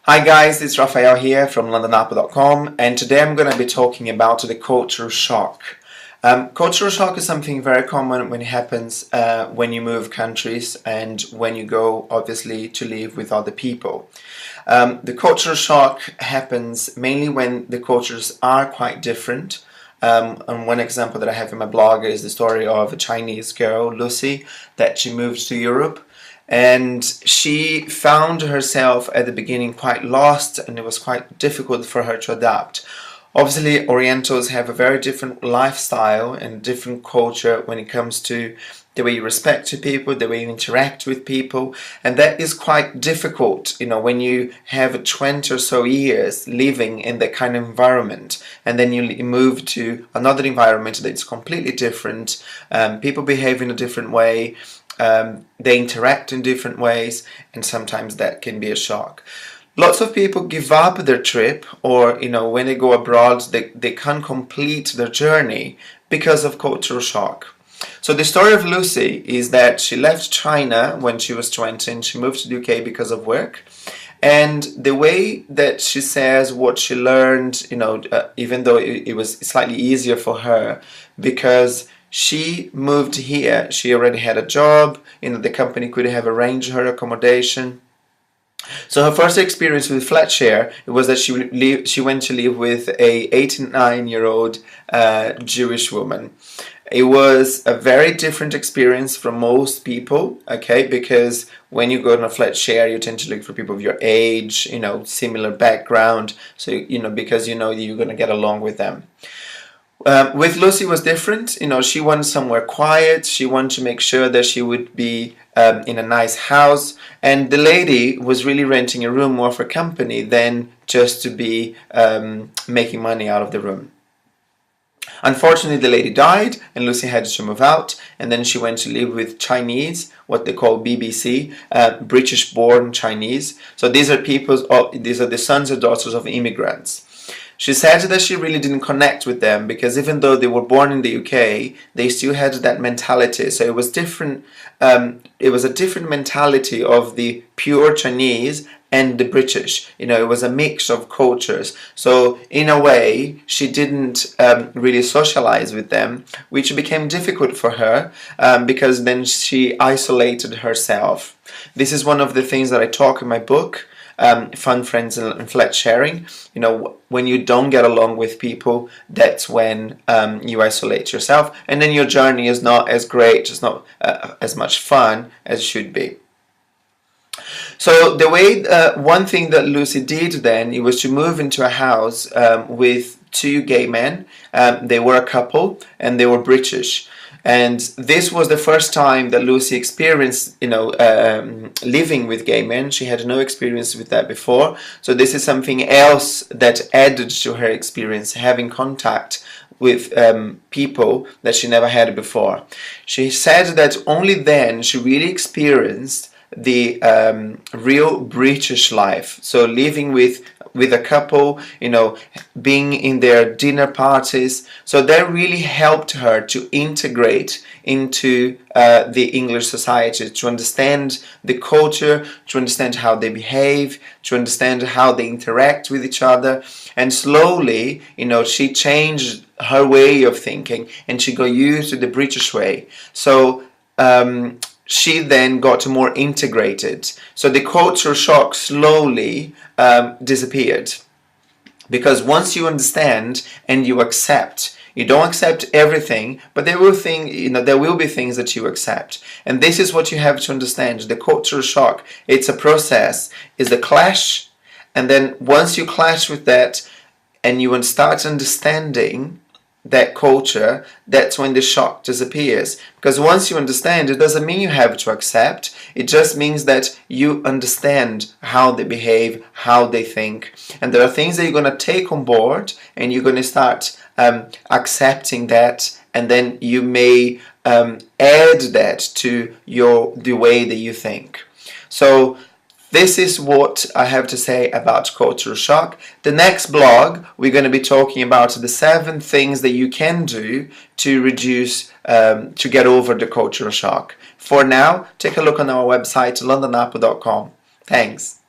Hi guys, it's Rafael here from londonapple.com, and today I'm going to be talking about the cultural shock. Cultural shock is something very common when it happens when you move countries and when you go obviously to live with other people. The cultural shock happens mainly when the cultures are quite different. And one example that I have in my blog is the story of a Chinese girl, Lucy, that she moved to Europe. And she found herself at the beginning quite lost, and it was quite difficult for her to adapt. Obviously, Orientals have a very different lifestyle and different culture when it comes to the way you respect to people, the way you interact with people, and that is quite difficult, when you have 20 or so years living in that kind of environment, and then you move to another environment that's completely different. People behave in a different way. They interact in different ways, and sometimes that can be a shock. Lots of people give up their trip, or when they go abroad they can't complete their journey because of cultural shock. So the story of Lucy is that she left China when she was 20 and she moved to the UK because of work. And the way that she says what she learned, even though it was slightly easier for her because she moved here, she already had a job, the company could have arranged her accommodation. So her first experience with flat share, it was that she went to live with a 89-year-old Jewish woman. It was a very different experience from most people, okay, because when you go on a flat share, you tend to look for people of your age, similar background, so, because you're going to get along with them. With Lucy was different. She wanted somewhere quiet. She wanted to make sure that she would be in a nice house, and the lady was really renting a room more for company than just to be making money out of the room. Unfortunately, the lady died and Lucy had to move out, and then she went to live with Chinese, what they call BBC, British-born Chinese. So these are the sons or daughters of immigrants. She said that she really didn't connect with them because even though they were born in the UK, they still had that mentality. So it was different. It was a different mentality of the pure Chinese and the British. It was a mix of cultures. So in a way, she didn't really socialize with them, which became difficult for her because then she isolated herself. This is one of the things that I talk in my book. Fun friends and flat sharing. When you don't get along with people, that's when you isolate yourself, and then your journey is not as great, it's not as much fun as it should be. So the way, one thing that Lucy did then, it was to move into a house with two gay men. They were a couple and they were British. And this was the first time that Lucy experienced, living with gay men. She had no experience with that before. So this is something else that added to her experience, having contact with people that she never had before. She said that only then she really experienced the real British life. So living with a couple, being in their dinner parties. So that really helped her to integrate into the English society, to understand the culture, to understand how they behave, to understand how they interact with each other. And slowly, she changed her way of thinking and she got used to the British way. So she then got more integrated. So the cultural shock slowly disappeared. Because once you understand and you accept, you don't accept everything, but there will be things that you accept. And this is what you have to understand. The cultural shock, it's a process, it's a clash, and then once you clash with that and you start understanding that culture, that's when the shock disappears. Because once you understand, it doesn't mean you have to accept. It just means that you understand how they behave, how they think. And there are things that you're going to take on board and you're going to start accepting that, and then you may add that to the way that you think. So this is what I have to say about cultural shock. The next blog, we're going to be talking about the 7 things that you can do to reduce, to get over the cultural shock. For now, take a look on our website, londonapple.com. Thanks.